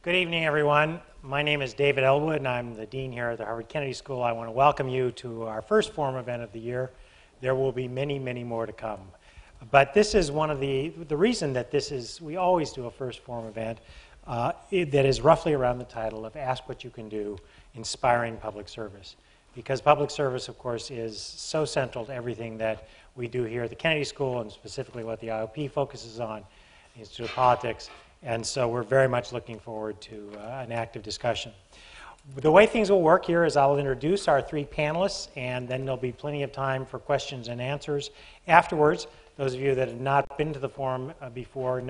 Good evening, everyone. My name is David Ellwood, and I'm the dean here at the Harvard Kennedy School. I want to welcome you to our first forum event of the year. There will be many, many more to come. But this is one of the reason that this is, we always do a first forum event that is roughly around the title of Ask What You Can Do, Inspiring Public Service. Because public service, of course, is so central to everything that we do here at the Kennedy School, and specifically what the IOP focuses on, the Institute of Politics. And so we're very much looking forward to an active discussion. The way things will work here is I'll introduce our three panelists, and then there'll be plenty of time for questions and answers. Afterwards, those of you that have not been to the forum before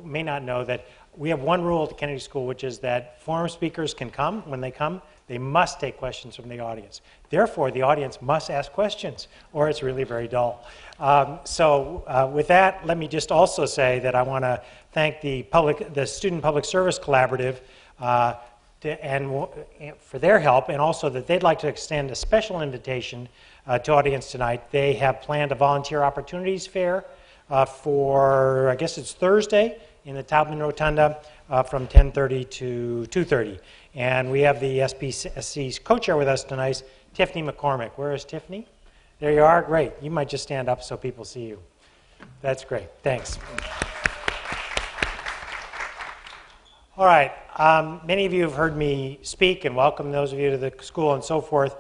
may not know that we have one rule at the Kennedy School, which is that forum speakers can come. When they come, they must take questions from the audience. Therefore, the audience must ask questions, or it's really very dull. With that, let me just also say that I want to thank the Student Public Service Collaborative for their help, and also that they'd like to extend a special invitation to audience tonight. They have planned a volunteer opportunities fair for, I guess it's Thursday, in the Taubman Rotunda from 10:30 to 2:30. And we have the SPSC's co-chair with us tonight, Tiffany McCormick. Where is Tiffany? There you are. Great. You might just stand up so people see you. That's great. Thanks. All right. Many of you have heard me speak and welcome those of you to the school and so forth.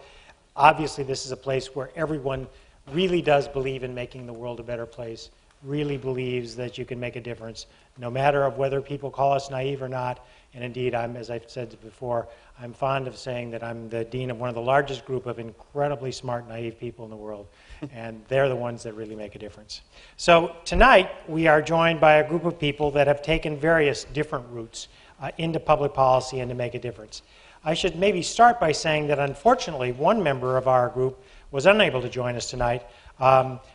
Obviously, this is a place where everyone really does believe in making the world a better place, really believes that you can make a difference, no matter of whether people call us naive or not. And indeed, as I've said before, I'm fond of saying that I'm the dean of one of the largest group of incredibly smart, naive people in the world, and they're the ones that really make a difference. So tonight, we are joined by a group of people that have taken various different routes into public policy and to make a difference. I should maybe start by saying that unfortunately, one member of our group was unable to join us tonight,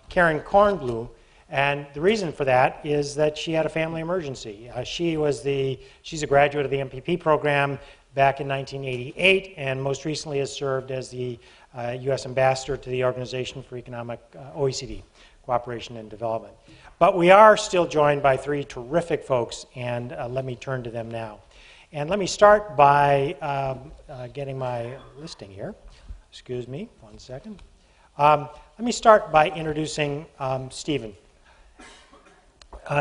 Karen Kornblum. And the reason for that is that she had a family emergency. She's a graduate of the MPP program back in 1988, and most recently has served as the U.S. ambassador to the Organization for Economic OECD, Cooperation and Development. But we are still joined by three terrific folks, and let me turn to them now. And let me start by getting my listing here. Excuse me, 1 second. Let me start by introducing Stephen.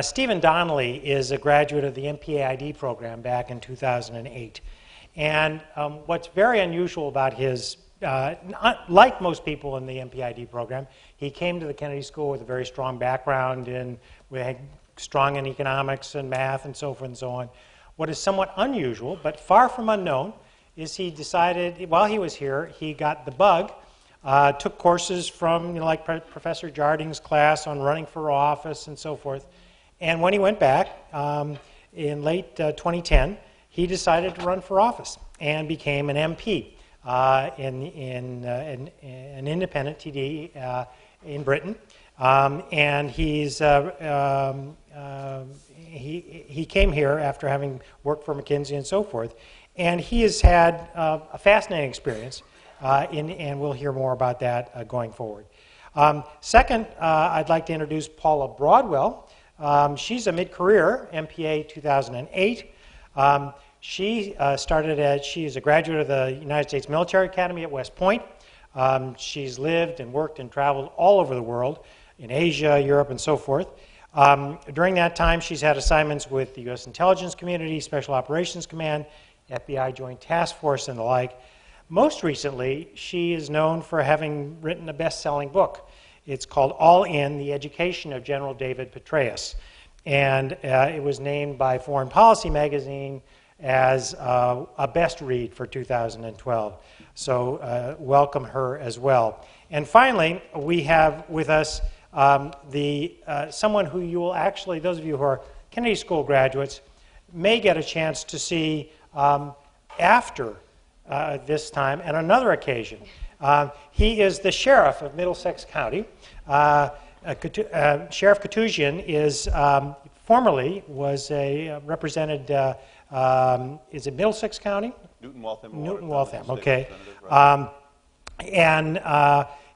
Stephen Donnelly is a graduate of the MPAID program back in 2008. And what's very unusual about his, like most people in the MPAID program, he came to the Kennedy School with a very strong background strong in economics and math and so forth and so on. What is somewhat unusual, but far from unknown, is he decided, while he was here, he got the bug, took courses from, like Professor Jarding's class on running for office and so forth. And when he went back in late 2010, he decided to run for office and became an MP in an independent TD in Britain. And he came here after having worked for McKinsey and so forth. And he has had a fascinating experience, and we'll hear more about that going forward. Second, I'd like to introduce Paula Broadwell. She's a mid-career MPA 2008. She is a graduate of the United States Military Academy at West Point. She's lived and worked and traveled all over the world, in Asia, Europe, and so forth. During that time, she's had assignments with the U.S. Intelligence Community, Special Operations Command, FBI Joint Task Force, and the like. Most recently, she is known for having written a best-selling book. It's called All In, The Education of General David Petraeus. And it was named by Foreign Policy magazine as a best read for 2012. So welcome her as well. And finally, we have with us someone who you will actually, those of you who are Kennedy School graduates, may get a chance to see after this time and another occasion. He is the sheriff of Middlesex County. Sheriff Koutoujian is formerly represented. Is it Middlesex County? Newton Waltham. Newton Waltham. Okay.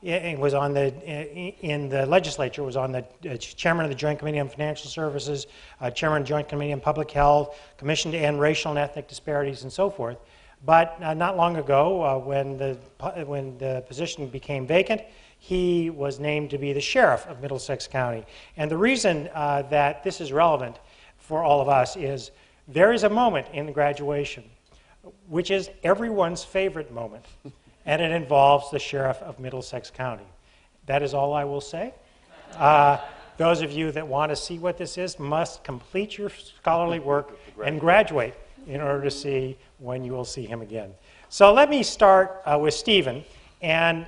was on the in the legislature, was on the chairman of the Joint Committee on Financial Services, chairman of the Joint Committee on Public Health, Commission to End Racial and Ethnic Disparities, and so forth. But not long ago, when the position became vacant, he was named to be the sheriff of Middlesex County. And the reason that this is relevant for all of us is there is a moment in the graduation which is everyone's favorite moment, and it involves the sheriff of Middlesex County. That is all I will say. Those of you that want to see what this is must complete your scholarly work and graduate in order to see when you will see him again. So let me start with Stephen, and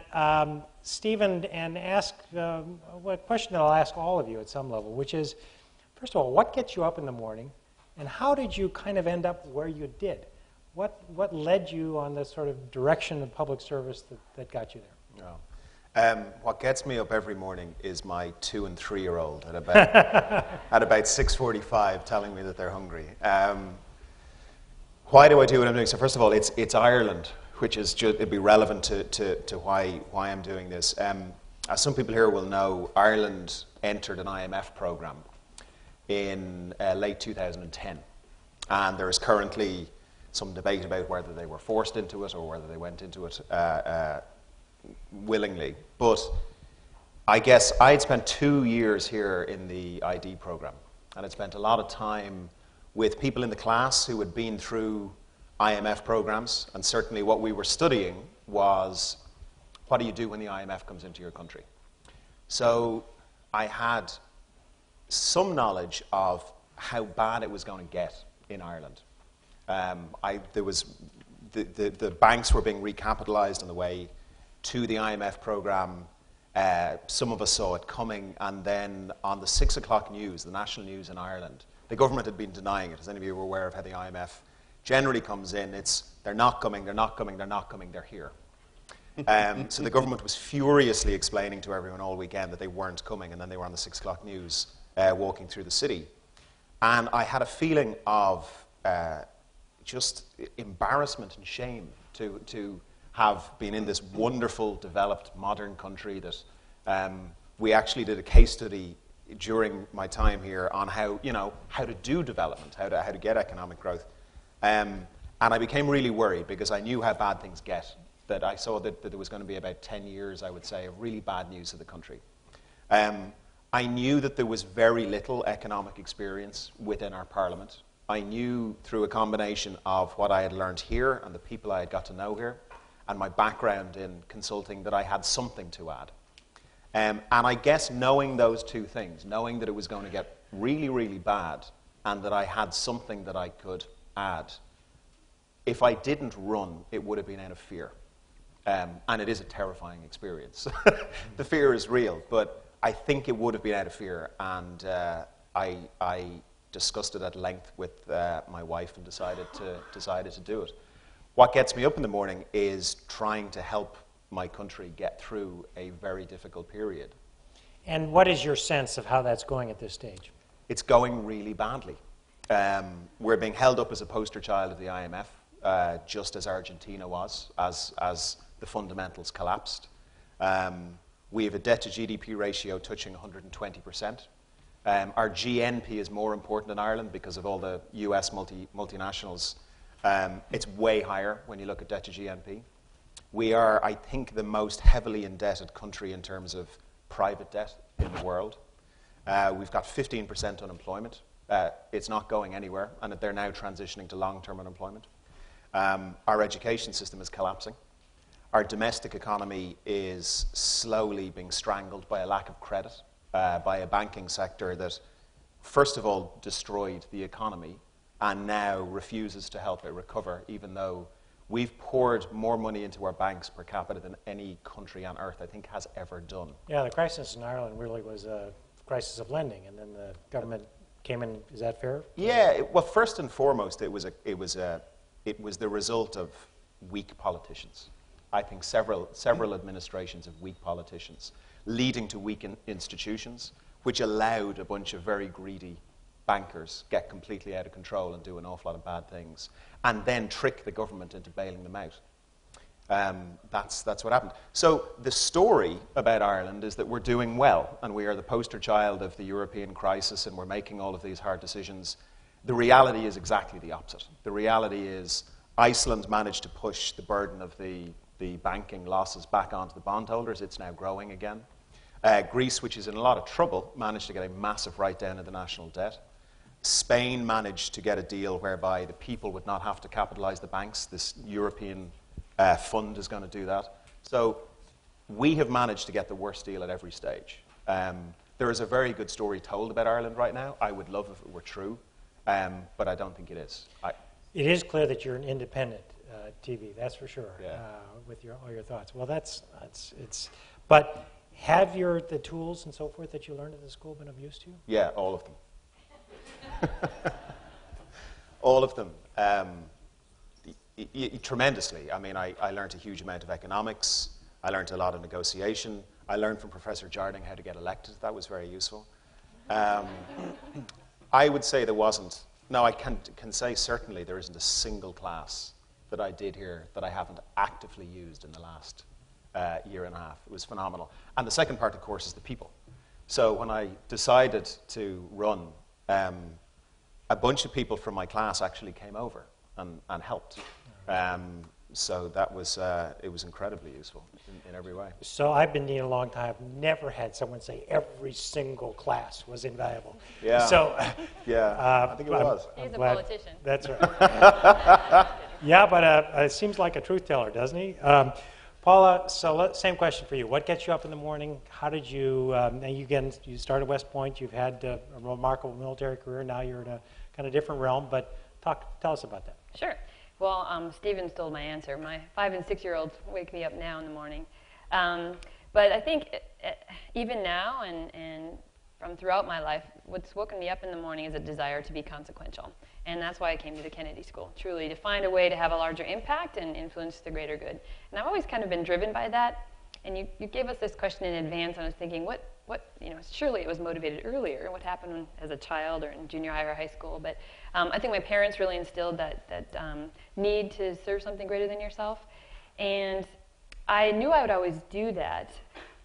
Stephen, and ask a question that I'll ask all of you at some level, which is, first of all, what gets you up in the morning, and how did you kind of end up where you did? What led you on the sort of direction of public service that got you there? Yeah. What gets me up every morning is my 2- and 3-year-old at about 6:45 telling me that they're hungry. Why do I do what I'm doing? So first of all, it's Ireland, which is it'd be relevant to why I'm doing this. As some people here will know, Ireland entered an IMF program in late 2010, and there is currently some debate about whether they were forced into it or whether they went into it willingly. But I guess I'd spent 2 years here in the ID program, and I'd spent a lot of time with people in the class who had been through IMF programs, and certainly what we were studying was, what do you do when the IMF comes into your country? So I had some knowledge of how bad it was going to get in Ireland. The banks were being recapitalized on the way to the IMF program. Some of us saw it coming, and then on the 6 o'clock news, the national news in Ireland, the government had been denying it. As any of you are aware of how the IMF generally comes in, it's they're not coming, they're not coming, they're not coming, they're here. So the government was furiously explaining to everyone all weekend that they weren't coming, and then they were on the 6 o'clock news walking through the city. And I had a feeling of just embarrassment and shame to have been in this wonderful, developed, modern country that we actually did a case study during my time here on how to do development, how to get economic growth. And I became really worried because I knew how bad things get, that I saw that there was going to be about 10 years, I would say, of really bad news of the country. I knew that there was very little economic experience within our parliament. I knew through a combination of what I had learned here and the people I had got to know here and my background in consulting that I had something to add. And I guess knowing those two things, knowing that it was going to get really, really bad and that I had something that I could add, if I didn't run, it would have been out of fear. And it is a terrifying experience. The fear is real, but I think it would have been out of fear, and I discussed it at length with my wife and decided to do it. What gets me up in the morning is trying to help my country get through a very difficult period. And what is your sense of how that's going at this stage? It's going really badly. We're being held up as a poster child of the IMF, just as Argentina was, as the fundamentals collapsed. We have a debt-to-GDP ratio touching 120%. Our GNP is more important in Ireland because of all the US multinationals. It's way higher when you look at debt-to-GNP. We are, I think, the most heavily indebted country in terms of private debt in the world. We've got 15% unemployment. It's not going anywhere, and they're now transitioning to long-term unemployment. Our education system is collapsing. Our domestic economy is slowly being strangled by a lack of credit, by a banking sector that, first of all, destroyed the economy and now refuses to help it recover, even though we've poured more money into our banks per capita than any country on earth, I think, has ever done. Yeah, the crisis in Ireland really was a crisis of lending, and then the government came in. Is that fair? Yeah. Well, first and foremost, it was the result of weak politicians. I think several administrations of weak politicians, leading to weak institutions, which allowed a bunch of very greedy bankers get completely out of control and do an awful lot of bad things, and then trick the government into bailing them out. That's what happened. So the story about Ireland is that we're doing well, and we are the poster child of the European crisis, and we're making all of these hard decisions. The reality is exactly the opposite. The reality is Iceland managed to push the burden of the banking losses back onto the bondholders. It's now growing again. Greece, which is in a lot of trouble, managed to get a massive write-down of the national debt. Spain managed to get a deal whereby the people would not have to capitalize the banks. This European fund is going to do that. So we have managed to get the worst deal at every stage. There is a very good story told about Ireland right now. I would love if it were true, but I don't think it is. It is clear that you're an independent TV, that's for sure, Yeah. with all your thoughts. Well, it's. But have the tools and so forth that you learned at the school been of use to you? Yeah, all of them. All of them. Tremendously. I mean, I learned a huge amount of economics. I learned a lot of negotiation. I learned from Professor Jarding how to get elected. That was very useful. I would say there wasn't. No, I can say certainly there isn't a single class that I did here that I haven't actively used in the last year and a half. It was phenomenal. And the second part, of course, is the people. So when I decided to run, a bunch of people from my class actually came over and helped. So that was, it was incredibly useful in every way. So I've been deaning a long time. I've never had someone say every single class was invaluable. Yeah. So, yeah, I think it was. He's a politician. That's right. Yeah, but it seems like a truth teller, doesn't he? Paula, so same question for you. What gets you up in the morning? How did you, you started West Point. You've had a remarkable military career. Now you're in a kind of different realm, but tell us about that. Sure. Well, Stephen stole my answer. My 5- and 6-year-olds wake me up now in the morning. But I think even now and from throughout my life, what's woken me up in the morning is a desire to be consequential. And that's why I came to the Kennedy School, truly to find a way to have a larger impact and influence the greater good. And I've always kind of been driven by that. And you gave us this question in advance, and I was thinking, surely it was motivated earlier, what happened as a child or in junior high or high school. But I think my parents really instilled that need to serve something greater than yourself. And I knew I would always do that,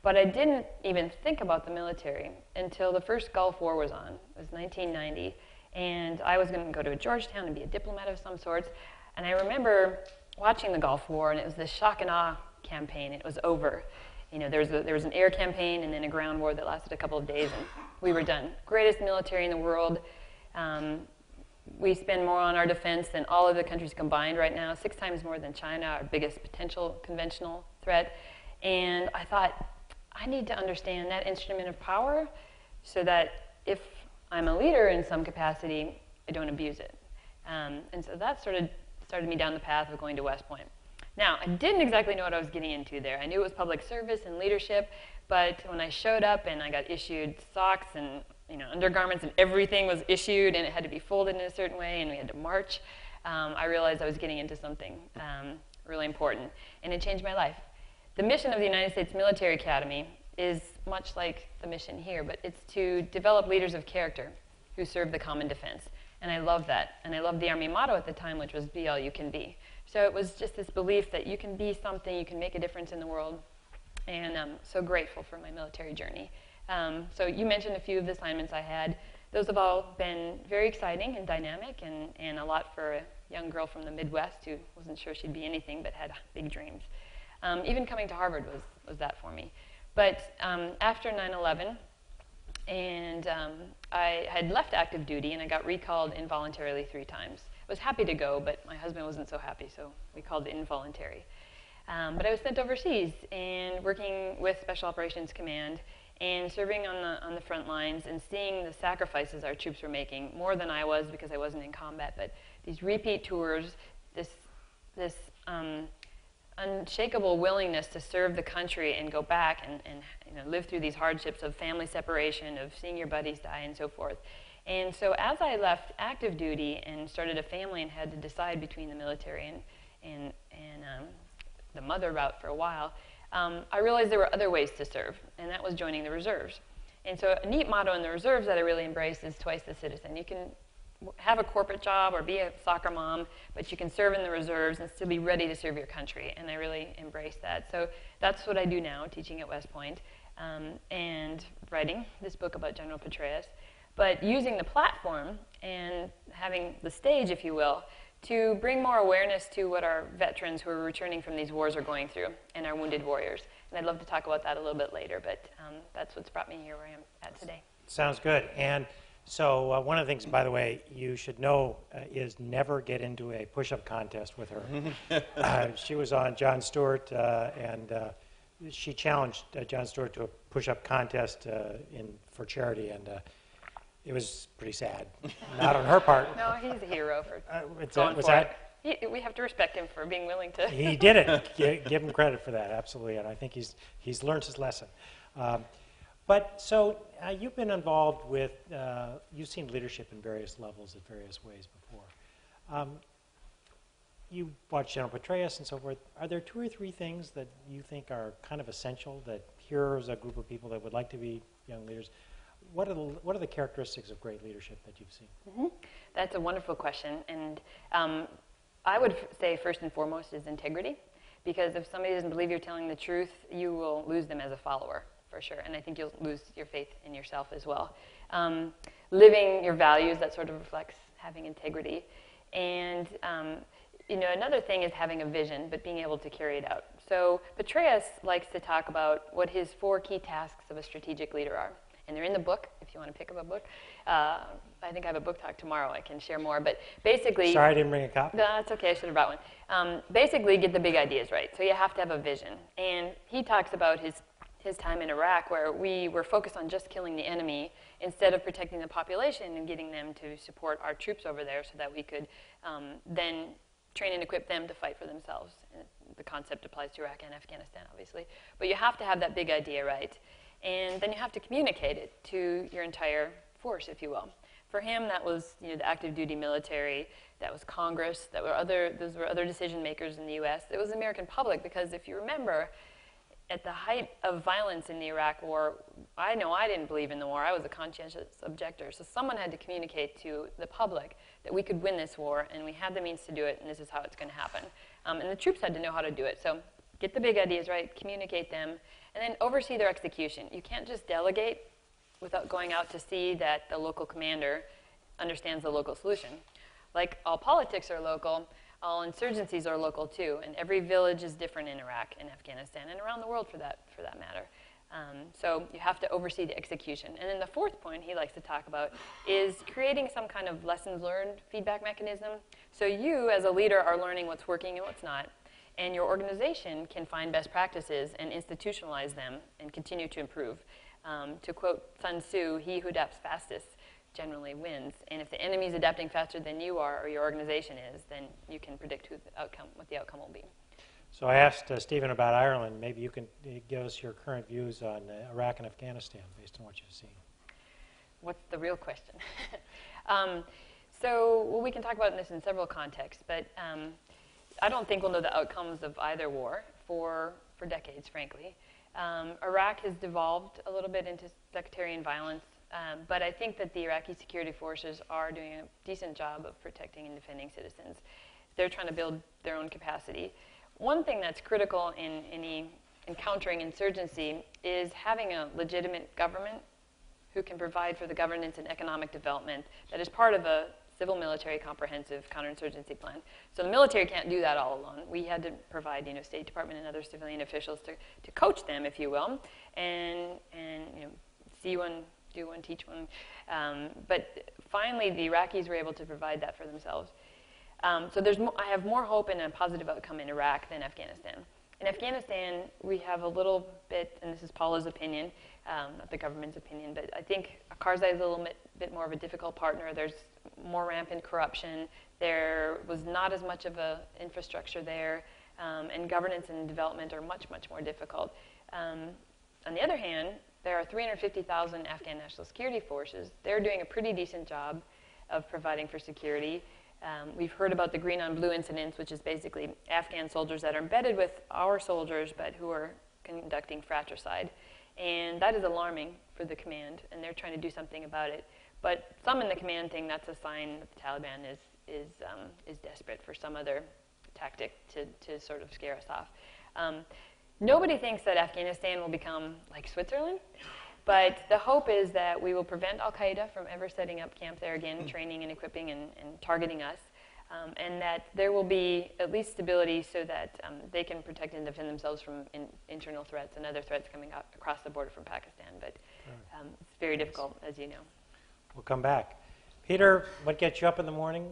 but I didn't even think about the military until the first Gulf War was on. It was 1990, and I was going to go to Georgetown and be a diplomat of some sorts. And I remember watching the Gulf War, and it was this shock and awe campaign. It was over. You know, there was an air campaign and then a ground war that lasted a couple of days, and we were done. Greatest military in the world. We spend more on our defense than all of the countries combined right now, 6 times more than China, our biggest potential conventional threat. And I thought, I need to understand that instrument of power so that if I'm a leader in some capacity, I don't abuse it. And so that started me down the path of going to West Point. Now, I didn't exactly know what I was getting into there. I knew it was public service and leadership, but when I showed up and I got issued socks and undergarments and everything was issued and it had to be folded in a certain way and we had to march, I realized I was getting into something really important, and it changed my life. The mission of the United States Military Academy is much like the mission here, but it's to develop leaders of character who serve the common defense. And I love that. And I love the Army motto at the time, which was be all you can be. So it was just this belief that you can be something, you can make a difference in the world. And I'm so grateful for my military journey. So you mentioned a few of the assignments I had. Those have all been very exciting and dynamic, and a lot for a young girl from the Midwest who wasn't sure she'd be anything but had big dreams. Even coming to Harvard was that for me. But after 9/11, and I had left active duty, and I got recalled involuntarily 3 times. I was happy to go, but my husband wasn't so happy, so we called it involuntary. But I was sent overseas and working with Special Operations Command and serving on the front lines and seeing the sacrifices our troops were making, more than I was because I wasn't in combat, but these repeat tours, this unshakable willingness to serve the country and go back and live through these hardships of family separation, of seeing your buddies die and so forth. And so as I left active duty and started a family and had to decide between the military and the mother route for a while, I realized there were other ways to serve, and that was joining the reserves. And so a neat motto in the reserves that I really embraced is twice the citizen. You can have a corporate job or be a soccer mom, but you can serve in the reserves and still be ready to serve your country. And I really embrace that. So that's what I do now, teaching at West Point, and writing this book about General Petraeus. But using the platform and having the stage, if you will, to bring more awareness to what our veterans who are returning from these wars are going through and our wounded warriors. And I'd love to talk about that a little bit later, but that's what's brought me here where I am at today. Sounds good. And so one of the things, by the way, you should know is never get into a push-up contest with her. She was on Jon Stewart, and she challenged Jon Stewart to a push-up contest for charity, and it was pretty sad. Not on her part. No, he's a hero for going for it. We have to respect him for being willing to. He did it. Give him credit for that, absolutely. And I think he's learned his lesson. But so you've been involved with, you've seen leadership in various levels at various ways before. You watch General Petraeus and so forth. Are there 2 or 3 things that you think are kind of essential, that here's a group of people that would like to be young leaders? What are the characteristics of great leadership that you've seen? Mm-hmm. That's a wonderful question. And I would say first and foremost is integrity. Because if somebody doesn't believe you're telling the truth, you will lose them as a follower, for sure. And I think you'll lose your faith in yourself as well. Living your values, that sort of reflects having integrity. And another thing is having a vision, but being able to carry it out. So Petraeus likes to talk about what his 4 key tasks of a strategic leader are. And they're in the book, if you want to pick up a book. I think I have a book talk tomorrow. I can share more. But basically... Sorry I didn't bring a copy. No, that's okay. I should have brought one. Basically, get the big ideas right. So you have to have a vision. And he talks about his time in Iraq, where we were focused on just killing the enemy instead of protecting the population and getting them to support our troops over there so that we could then train and equip them to fight for themselves. And the concept applies to Iraq and Afghanistan, obviously. But you have to have that big idea right. And then you have to communicate it to your entire force, if you will. For him, that was the active duty military, that was Congress, those were other decision makers in the U.S. It was the American public, because if you remember, at the height of violence in the Iraq War, I know I didn't believe in the war. I was a conscientious objector. So someone had to communicate to the public that we could win this war, and we had the means to do it, and this is how it's going to happen. And the troops had to know how to do it. So get the big ideas right, communicate them, and then oversee their execution. You can't just delegate without going out to see that the local commander understands the local solution. Like all politics are local, all insurgencies are local too, and every village is different in Iraq and Afghanistan and around the world for that matter. So you have to oversee the execution. And then the 4th point he likes to talk about is creating some kind of lessons learned feedback mechanism. So you as a leader are learning what's working and what's not. And your organization can find best practices and institutionalize them and continue to improve. To quote Sun Tzu, he who adapts fastest generally wins. And if the enemy is adapting faster than you are or your organization is, then you can predict what the outcome will be. So I asked Stephen about Ireland. Maybe you can give us your current views on Iraq and Afghanistan based on what you've seen. What's the real question? So we can talk about this in several contexts, but I don't think we'll know the outcomes of either war for decades, frankly. Iraq has devolved a little bit into sectarian violence, but I think that the Iraqi security forces are doing a decent job of protecting and defending citizens. They're trying to build their own capacity. One thing that's critical in any encountering insurgency is having a legitimate government who can provide for the governance and economic development that is part of a civil military comprehensive counterinsurgency plan. So the military can't do that all alone. We had to provide, State Department and other civilian officials to coach them, if you will, and see one, do one, teach one. But finally, the Iraqis were able to provide that for themselves. So I have more hope in a positive outcome in Iraq than Afghanistan. In Afghanistan, we have a little bit, and this is Paula's opinion, not the government's opinion, but I think Karzai is a little bit more of a difficult partner. There's more rampant corruption. There was not as much of an infrastructure there, and governance and development are much, much more difficult. On the other hand, there are 350,000 Afghan National Security Forces. They're doing a pretty decent job of providing for security. We've heard about the green on blue incidents, which is basically Afghan soldiers that are embedded with our soldiers, but who are conducting fratricide. And that is alarming for the command, and they're trying to do something about it. But some in the command think that's a sign that the Taliban is desperate for some other tactic to sort of scare us off. Nobody thinks that Afghanistan will become like Switzerland, but the hope is that we will prevent Al-Qaeda from ever setting up camp there again, training and equipping and targeting us, and that there will be at least stability so that they can protect and defend themselves from internal threats and other threats coming out across the border from Pakistan. But it's very difficult, as you know. We'll come back. Peter, what gets you up in the morning?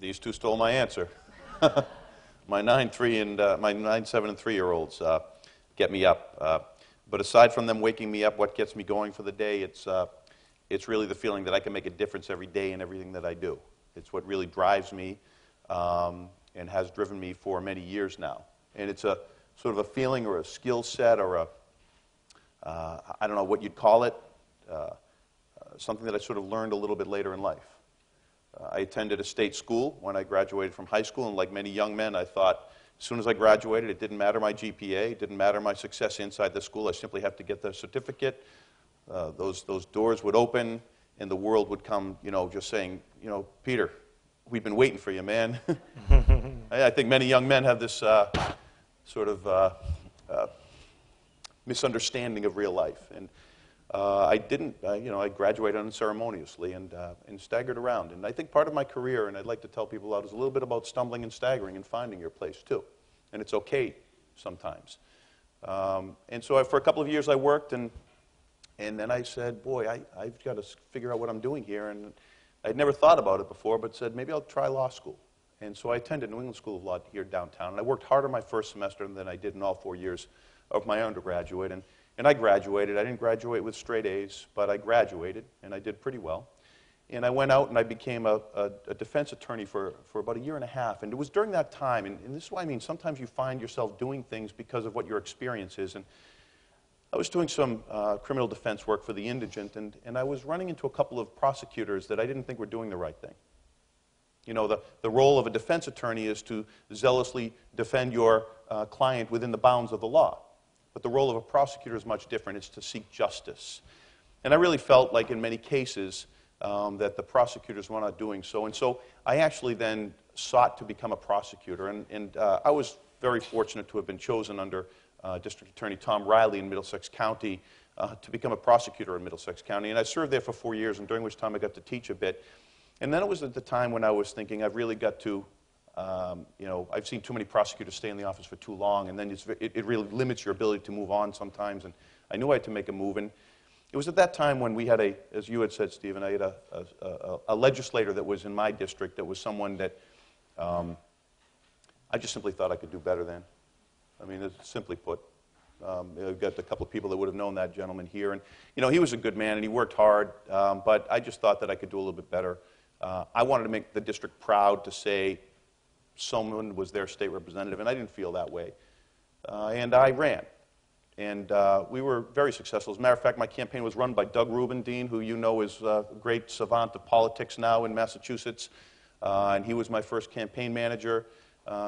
These two stole my answer. My 9, 7, and 3-year-olds get me up. But aside from them waking me up, what gets me going for the day, it's really the feeling that I can make a difference every day in everything that I do. It's what really drives me and has driven me for many years now. And it's a sort of a feeling or a skill set or I don't know what you'd call it, something that I sort of learned a little bit later in life. I attended a state school when I graduated from high school, and like many young men, I thought as soon as I graduated, it didn't matter my GPA, it didn't matter my success inside the school, I simply have to get the certificate. Those doors would open, and the world would come, just saying, Peter, we've been waiting for you, man. I think many young men have this sort of misunderstanding of real life. And I didn't, I graduated unceremoniously and staggered around. And I think part of my career, and I'd like to tell people out, is a little bit about stumbling and staggering and finding your place too. And it's okay sometimes. And so for a couple of years I worked, and then I said, boy, I've got to figure out what I'm doing here. And I'd never thought about it before, but said, maybe I'll try law school. And so I attended New England School of Law here downtown. And I worked harder my first semester than I did in all 4 years of my undergraduate. And I graduated. I didn't graduate with straight A's, but I graduated, and I did pretty well. And I went out and I became a defense attorney for about 1.5 years. And it was during that time, and this is what I mean, sometimes you find yourself doing things because of what your experience is. And I was doing some criminal defense work for the indigent, and I was running into a couple of prosecutors that I didn't think were doing the right thing. The role of a defense attorney is to zealously defend your client within the bounds of the law. But the role of a prosecutor is much different. It's to seek justice. And I really felt like in many cases that the prosecutors were not doing so. And so I actually then sought to become a prosecutor. And I was very fortunate to have been chosen under District Attorney Tom Riley in Middlesex County to become a prosecutor in Middlesex County. And I served there for 4 years, and during which time I got to teach a bit. And then it was at the time when I was thinking I've really got to I've seen too many prosecutors stay in the office for too long, and then it really limits your ability to move on sometimes. And I knew I had to make a move. And it was at that time when we had as you had said, Stephen, I had a legislator that was in my district that was someone that I just simply thought I could do better than. I mean, simply put. I've got a couple of people that would have known that gentleman here. And, he was a good man, and he worked hard, but I just thought that I could do a little bit better. I wanted to make the district proud to say, someone was their state representative, and I didn't feel that way. And I ran. And we were very successful. As a matter of fact, my campaign was run by Doug Rubin, Dean, who you know is a great savant of politics now in Massachusetts. And he was my first campaign manager.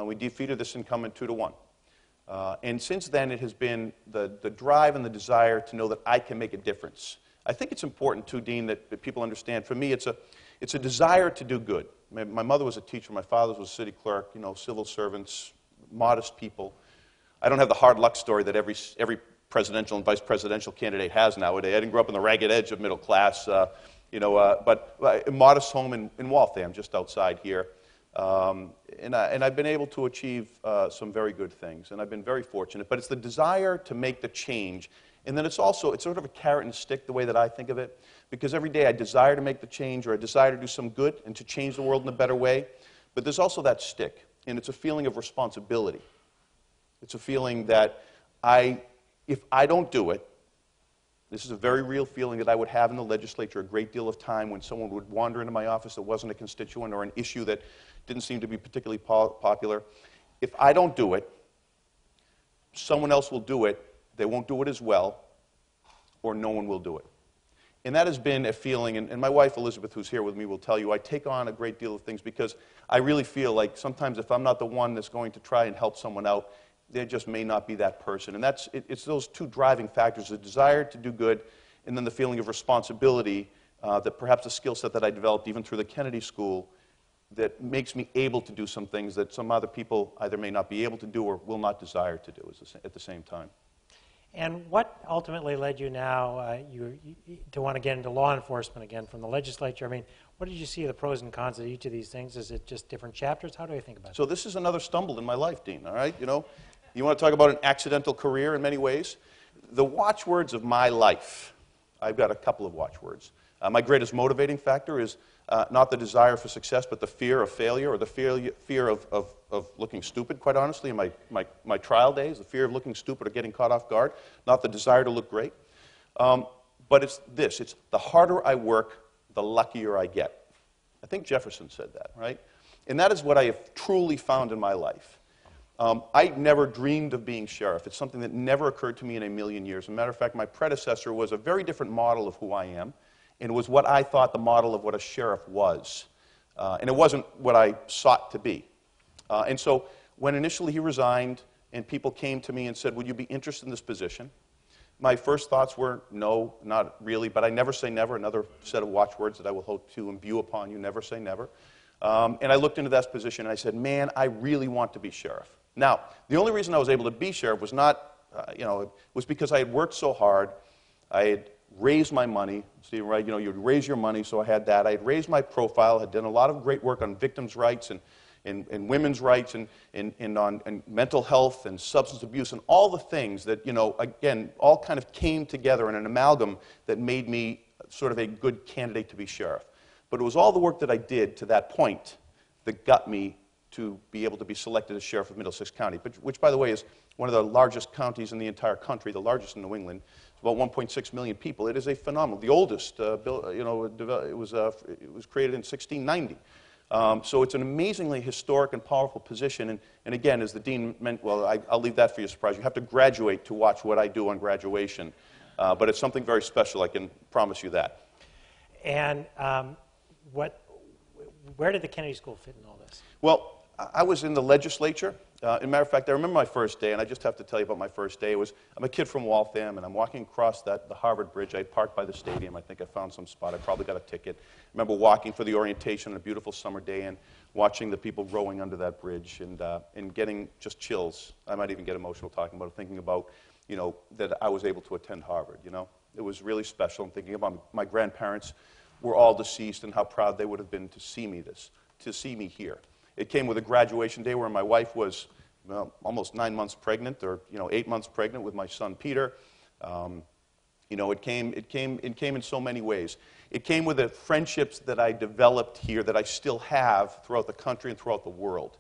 We defeated this incumbent 2-1. And since then, it has been the drive and the desire to know that I can make a difference. I think it's important, too, Dean, that people understand. For me, it's a desire to do good. My mother was a teacher. My father was a city clerk, civil servants, modest people. I don't have the hard luck story that every presidential and vice presidential candidate has nowadays. I didn't grow up on the ragged edge of middle class, but a modest home in Waltham, just outside here. And I've been able to achieve some very good things, and I've been very fortunate. But it's the desire to make the change. And then it's sort of a carrot and stick, the way that I think of it, because every day I desire to make the change, or I desire to do some good and to change the world in a better way. But there's also that stick, and it's a feeling of responsibility. It's a feeling that if I don't do it, this is a very real feeling that I would have in the legislature a great deal of time when someone would wander into my office that wasn't a constituent or an issue that didn't seem to be particularly popular. If I don't do it, someone else will do it. They won't do it as well, or no one will do it. And that has been a feeling, and my wife Elizabeth, who's here with me, will tell you, I take on a great deal of things because I really feel like sometimes if I'm not the one that's going to try and help someone out, there just may not be that person. And it's those two driving factors, the desire to do good and then the feeling of responsibility that perhaps a skill set that I developed even through the Kennedy School that makes me able to do some things that some other people either may not be able to do or will not desire to do at the same time. And what ultimately led you now to want to get into law enforcement again from the legislature? I mean, what did you see the pros and cons of each of these things? Is it just different chapters? How do I think about it? So this is another stumble in my life, Dean, all right? You know, you want to talk about an accidental career in many ways? The watchwords of my life, I've got a couple of watchwords. My greatest motivating factor is not the desire for success, but the fear of failure, or the fear of looking stupid, quite honestly, in my trial days, the fear of looking stupid or getting caught off guard, not the desire to look great. But it's this, it's the harder I work, the luckier I get. I think Jefferson said that, right? And that is what I have truly found in my life. I never dreamed of being sheriff. It's something that never occurred to me in a million years. As a matter of fact, my predecessor was a very different model of who I am, and it was what I thought the model of what a sheriff was. And it wasn't what I sought to be. And so when initially he resigned and people came to me and said, would you be interested in this position? My first thoughts were, no, not really, but I never say never, another set of watchwords that I will hope to imbue upon you, never say never. And I looked into that position and I said, man, I really want to be sheriff. Now, the only reason I was able to be sheriff was not, it was because I had worked so hard. I had raised my money, Stephen, right? You know, you'd raise your money, so I had that. I had raised my profile, had done a lot of great work on victims' rights and women's rights and on mental health and substance abuse and all the things that, you know, again, all kind of came together in an amalgam that made me sort of a good candidate to be sheriff. But it was all the work that I did to that point that got me to be able to be selected as sheriff of Middlesex County, which, by the way, is one of the largest counties in the entire country, the largest in New England. It's about 1.6 million people. It is a phenomenal, the oldest, it was created in 1690. So it's an amazingly historic and powerful position. And again, as the dean meant, well, I'll leave that for your surprise. You have to graduate to watch what I do on graduation. But it's something very special, I can promise you that. And where did the Kennedy School fit in all this? Well, I was in the legislature. As a matter of fact, I remember my first day, and I just have to tell you about my first day. I'm a kid from Waltham, and I'm walking across the Harvard Bridge. I parked by the stadium. I think I found some spot. I probably got a ticket. I remember walking for the orientation on a beautiful summer day and watching the people rowing under that bridge and getting just chills. I might even get emotional talking about it, thinking about, you know, that I was able to attend Harvard, you know. It was really special. I'm thinking about my grandparents were all deceased and how proud they would have been to see me here. It came with a graduation day where my wife was almost 9 months pregnant, or 8 months pregnant with my son Peter. It came in so many ways. It came with the friendships that I developed here that I still have throughout the country and throughout the world.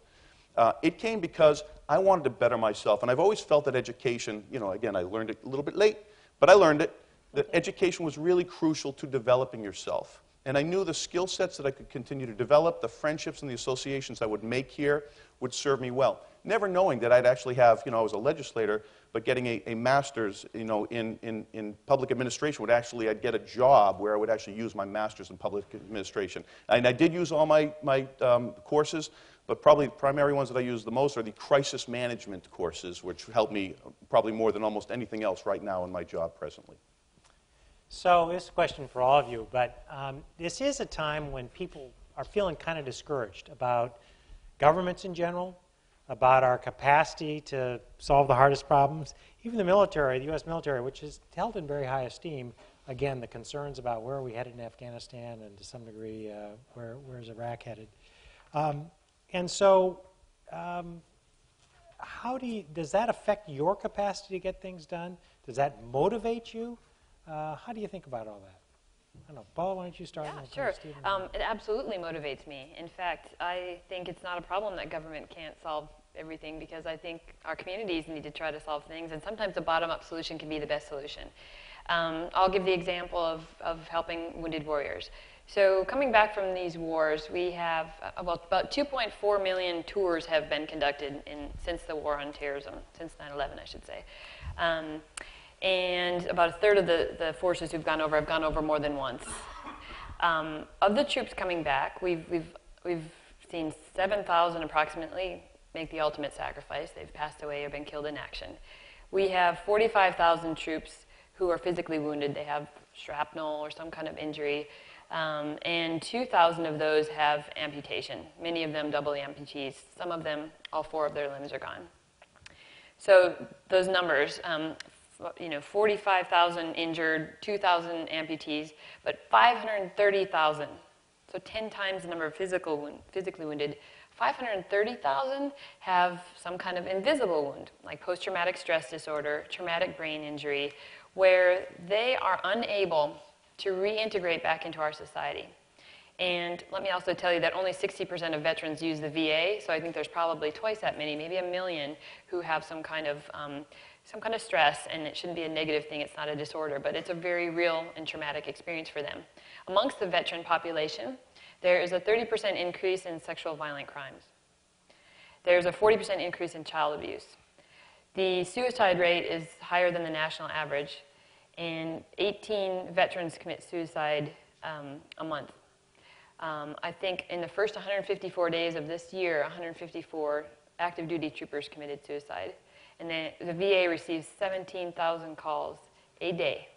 It came because I wanted to better myself, and I've always felt that education. Again, I learned it a little bit late, but I learned it. That education was really crucial to developing yourself. And I knew the skill sets that I could continue to develop, the friendships and the associations I would make here would serve me well. Never knowing that I'd actually have, I was a legislator, but getting a master's, in public administration would actually, I'd get a job where I would actually use my master's in public administration. And I did use all my courses, but probably the primary ones that I use the most are the crisis management courses, which help me probably more than almost anything else right now in my job presently. So this is a question for all of you, but this is a time when people are feeling kind of discouraged about governments in general, about our capacity to solve the hardest problems. Even the military, the U.S. military, which is held in very high esteem, again, the concerns about where are we headed in Afghanistan and to some degree where is Iraq headed. Does that affect your capacity to get things done? Does that motivate you? How do you think about all that? I don't know. Paula, why don't you start? Yeah, sure. It absolutely motivates me. In fact, I think it's not a problem that government can't solve everything, because I think our communities need to try to solve things, and sometimes a bottom-up solution can be the best solution. I'll give the example of helping wounded warriors. So coming back from these wars, we have about 2.4 million tours have been conducted since the war on terrorism, since 9/11, I should say. And about a third of the forces who've gone over have gone over more than once. Of the troops coming back, we've seen 7,000 approximately make the ultimate sacrifice. They've passed away or been killed in action. We have 45,000 troops who are physically wounded. They have shrapnel or some kind of injury. And 2,000 of those have amputation, many of them double amputees. Some of them, all 4 of their limbs are gone. So those numbers, 45,000 injured, 2,000 amputees, but 530,000, so 10 times the number of physically wounded. 530,000 have some kind of invisible wound, like post-traumatic stress disorder, traumatic brain injury, where they are unable to reintegrate back into our society. And let me also tell you that only 60% of veterans use the VA, so I think there's probably twice that many, maybe 1 million, who have some kind of stress, and it shouldn't be a negative thing, it's not a disorder, but it's a very real and traumatic experience for them. Amongst the veteran population, there is a 30% increase in sexual violent crimes. There's a 40% increase in child abuse. The suicide rate is higher than the national average, and 18 veterans commit suicide a month. I think in the first 154 days of this year, 154 active duty troopers committed suicide. And the VA receives 17,000 calls a day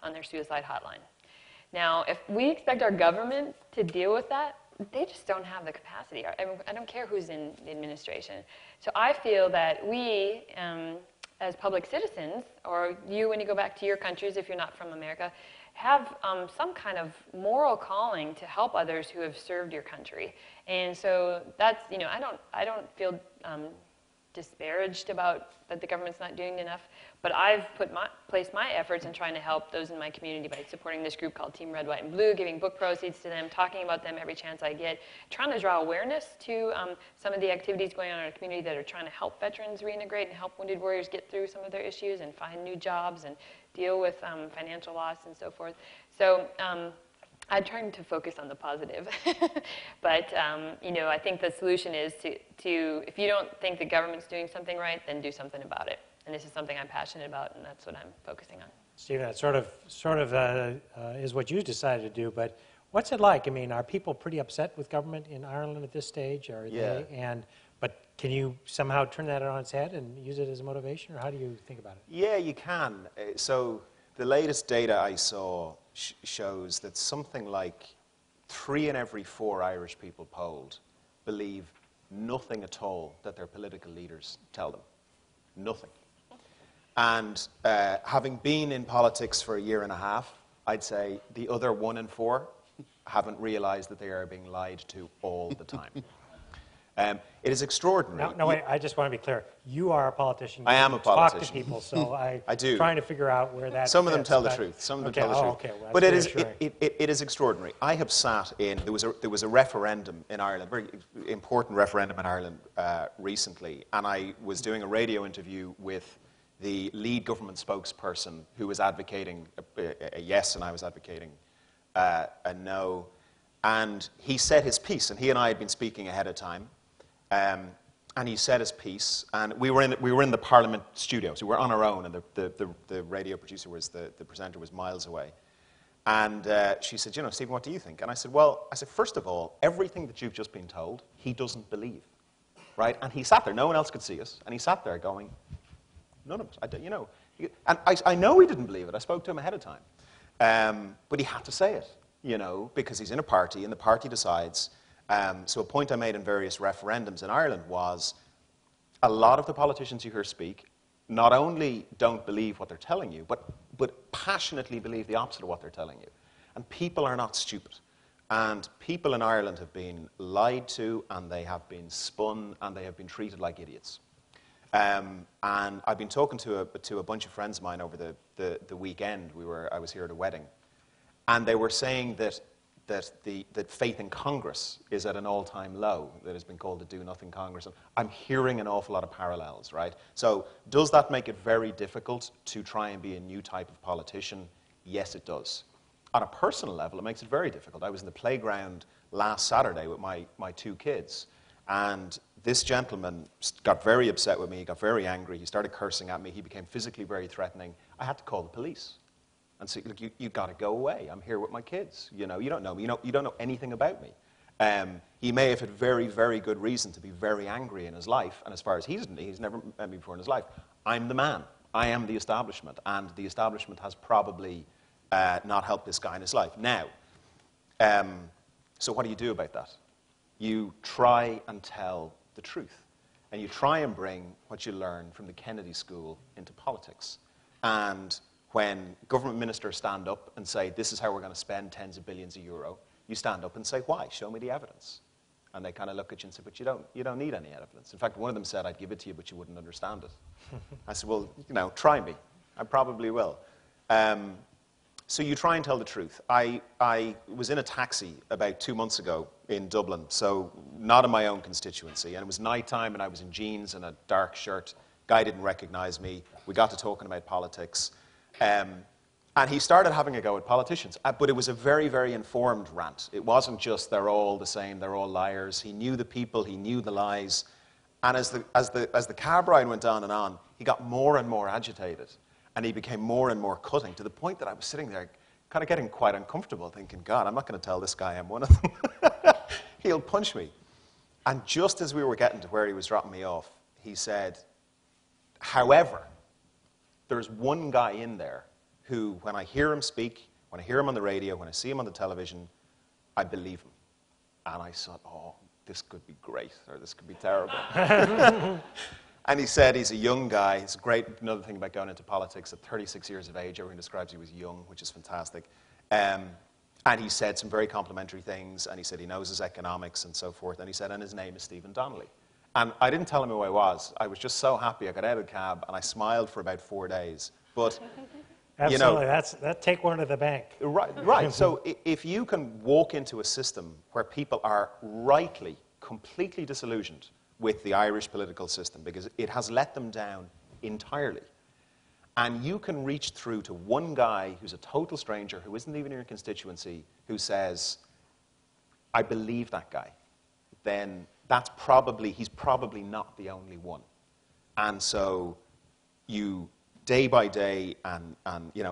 on their suicide hotline. Now, if we expect our government to deal with that, they just don't have the capacity. I don't care who's in the administration. So I feel that we, as public citizens, or you when you go back to your countries if you're not from America, have some kind of moral calling to help others who have served your country. And so that's, I don't feel disparaged about that the government's not doing enough, but I've placed my efforts in trying to help those in my community by supporting this group called Team Red, White, and Blue, giving book proceeds to them, talking about them every chance I get, trying to draw awareness to some of the activities going on in our community that are trying to help veterans reintegrate and help wounded warriors get through some of their issues and find new jobs and deal with financial loss and so forth. So I'm trying to focus on the positive. But, I think the solution is to, if you don't think the government's doing something right, then do something about it. And this is something I'm passionate about, and that's what I'm focusing on. Stephen, that sort of is what you decided to do, but what's it like? I mean, are people pretty upset with government in Ireland at this stage? But can you somehow turn that on its head and use it as a motivation, or how do you think about it? Yeah, you can. So the latest data I saw shows that something like 3 in every 4 Irish people polled believe nothing at all that their political leaders tell them. Nothing. And having been in politics for 1.5 years, I'd say the other 1 in 4 haven't realized that they are being lied to all the time. It is extraordinary. No, wait, I just want to be clear. You are a politician. I am a politician. Talk to people, so I do. Trying to figure out where that Some of them fits, tell the truth. Some of them tell the truth. Okay. Well, but it is extraordinary. I have sat in, there was a referendum in Ireland, very important referendum in Ireland recently, and I was doing a radio interview with the lead government spokesperson who was advocating a yes, and I was advocating a no. And he said his piece, and he and I had been speaking ahead of time. And he said his piece, and we were in the Parliament studio, so we were on our own, and the radio producer the presenter was miles away. And she said, Stephen, what do you think? And I said, first of all, everything that you've just been told, he doesn't believe, right? And he sat there, no one else could see us, and he sat there going, none of us, and I know he didn't believe it. I spoke to him ahead of time, but he had to say it, because he's in a party, and the party decides. So a point I made in various referendums in Ireland was a lot of the politicians you hear speak not only don't believe what they're telling you, but passionately believe the opposite of what they're telling you. And people are not stupid. And people in Ireland have been lied to, and they have been spun, and they have been treated like idiots. And I've been talking to a bunch of friends of mine over the weekend. I was here at a wedding, and they were saying that faith in Congress is at an all-time low, that has been called the do-nothing Congress. And I'm hearing an awful lot of parallels, right? So does that make it very difficult to try and be a new type of politician? Yes, it does. On a personal level, it makes it very difficult. I was in the playground last Saturday with my 2 kids, and this gentleman got very upset with me, he got very angry, he started cursing at me, he became physically very threatening. I had to call the police. And say, look, you've got to go away. I'm here with my kids. You don't know me. You don't know anything about me. He may have had very, very good reason to be very angry in his life. And as far as he's never met me before in his life. I'm the man. I am the establishment. And the establishment has probably not help this guy in his life. Now, so what do you do about that? You try and tell the truth. And you try and bring what you learn from the Kennedy School into politics. And when government ministers stand up and say, this is how we're going to spend tens of billions of euro, you stand up and say, why? Show me the evidence. And they kind of look at you and say, but you don't need any evidence. In fact, one of them said, I'd give it to you, but you wouldn't understand it. I said, well, try me. I probably will. So you try and tell the truth. I was in a taxi about 2 months ago in Dublin, so not in my own constituency, and it was nighttime and I was in jeans and a dark shirt. Guy didn't recognize me. We got to talking about politics. And he started having a go at politicians, but it was a very, very informed rant. It wasn't just they're all the same, they're all liars. He knew the people, he knew the lies. And as the cab ride went on and on, he got more and more agitated. And he became more and more cutting, to the point that I was sitting there kind of getting quite uncomfortable, thinking, God, I'm not going to tell this guy I'm one of them. He'll punch me. And just as we were getting to where he was dropping me off, he said, however, there's one guy in there who, when I hear him speak, when I hear him on the radio, when I see him on the television, I believe him. And I thought, oh, this could be great, or this could be terrible. And he said he's a young guy. It's great. Another thing about going into politics, at 36 years of age, everyone describes he was young, which is fantastic. And he said some very complimentary things, and he said he knows his economics and so forth. And he said, and his name is Stephen Donnelly. And I didn't tell him who I was. I was just so happy. I got out of the cab, and I smiled for about 4 days. But, absolutely, that take one to the bank. Right. So if you can walk into a system where people are rightly, completely disillusioned with the Irish political system, because it has let them down entirely, and you can reach through to one guy who's a total stranger, who isn't even in your constituency, who says, I believe that guy, then he's probably not the only one. And so you, day by day and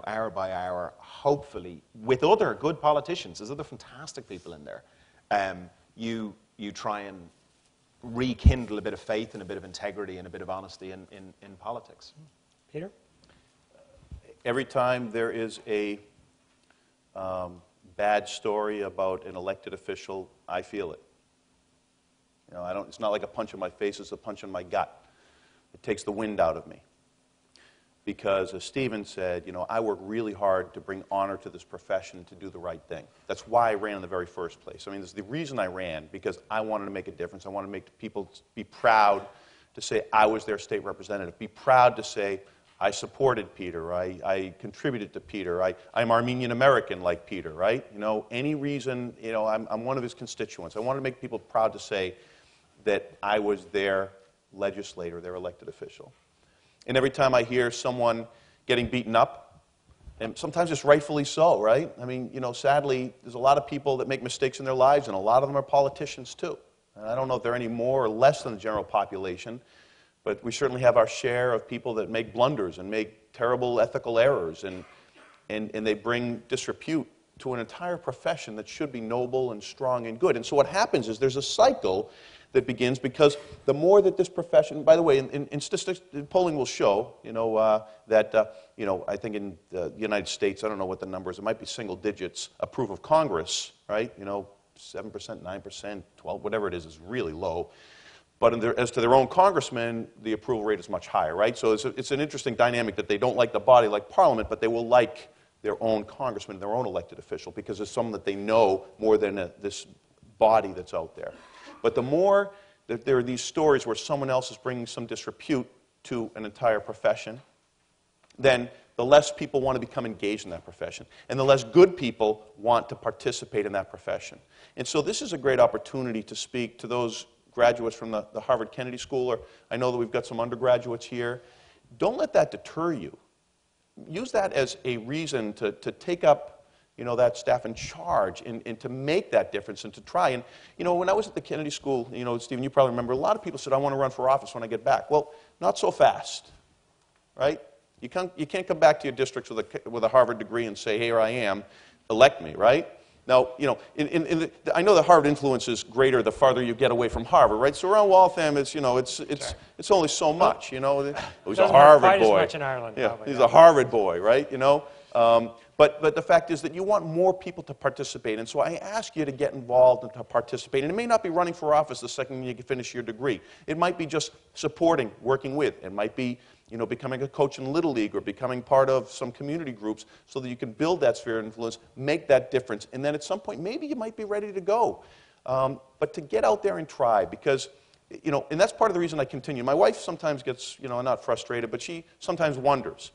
hour by hour, hopefully, with other good politicians, there's other fantastic people in there, you try and rekindle a bit of faith and a bit of integrity and a bit of honesty in politics. Peter? Every time there is a bad story about an elected official, I feel it. It's not like a punch in my face, it's a punch in my gut. It takes the wind out of me. Because as Stephen said, I work really hard to bring honor to this profession and to do the right thing. That's why I ran in the very first place. This is the reason I ran, because I wanted to make a difference. I wanted to make people be proud to say I was their state representative, be proud to say I supported Peter, I contributed to Peter, I'm Armenian American like Peter, right? Any reason, I'm one of his constituents. I wanted to make people proud to say that I was their legislator, their elected official. And every time I hear someone getting beaten up, and sometimes it's rightfully so, right? Sadly, there's a lot of people that make mistakes in their lives, and a lot of them are politicians too. And I don't know if they're any more or less than the general population, but we certainly have our share of people that make blunders and make terrible ethical errors, and they bring disrepute to an entire profession that should be noble and strong and good. And so what happens is there's a cycle that begins, because the more that this profession, by the way, in statistics, polling will show, that, I think in the United States, I don't know what the number is, it might be single digits, approve of Congress, right? 7%, 9%, 12, whatever it is really low. But as to their own congressmen, the approval rate is much higher, right? So it's an interesting dynamic that they don't like the body like Parliament, but they will like their own congressman, their own elected official, because it's someone that they know more than this body that's out there. But the more that there are these stories where someone else is bringing some disrepute to an entire profession, then the less people want to become engaged in that profession, and the less good people want to participate in that profession. And so this is a great opportunity to speak to those graduates from the Harvard Kennedy School, or I know that we've got some undergraduates here. Don't let that deter you. Use that as a reason to take up that staff in charge and to make that difference and to try. And, when I was at the Kennedy School, Stephen, you probably remember, a lot of people said, I want to run for office when I get back. Well, not so fast, right? You can't come back to your districts with a Harvard degree and say, here I am, elect me, right? Now, I know the Harvard influence is greater the farther you get away from Harvard, right? So around Waltham, it's only so much, He was a Harvard boy. As much in Ireland, yeah, probably. he's a Harvard boy, right? But the fact is that you want more people to participate. And so I ask you to get involved and to participate. And it may not be running for office the second you finish your degree. It might be just supporting, working with. It might be becoming a coach in Little League or becoming part of some community groups so that you can build that sphere of influence, make that difference. And then at some point, maybe you might be ready to go. But to get out there and try, because, and that's part of the reason I continue. My wife sometimes gets, not frustrated, but she sometimes wonders,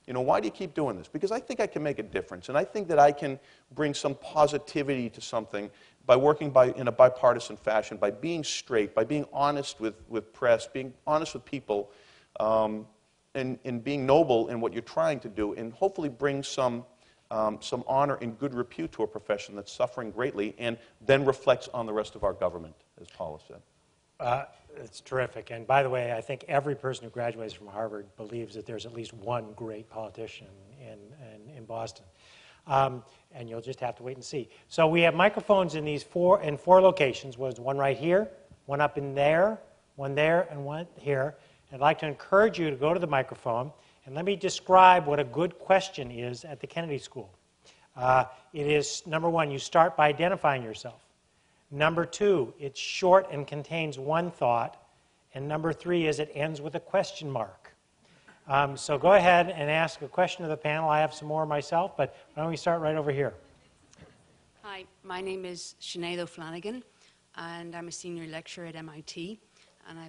why do you keep doing this? Because I think I can make a difference, and I think that I can bring some positivity to something by working in a bipartisan fashion, by being straight, by being honest with press, being honest with people, and being noble in what you're trying to do, and hopefully bring some honor and good repute to a profession that's suffering greatly, and then reflects on the rest of our government, as Paula said. It's terrific. And by the way, I think every person who graduates from Harvard believes that there's at least one great politician in Boston. And you'll just have to wait and see. So we have microphones in four locations. There's one right here, one up in there, and one here. I'd like to encourage you to go to the microphone, and let me describe what a good question is at the Kennedy School. It is, number one, you start by identifying yourself. Number two, it's short and contains one thought. And number three is it ends with a question mark. So go ahead and ask a question of the panel. I have some more myself, but why don't we start right over here? Hi, my name is Sinead O'Flanagan, and I'm a senior lecturer at MIT. And I've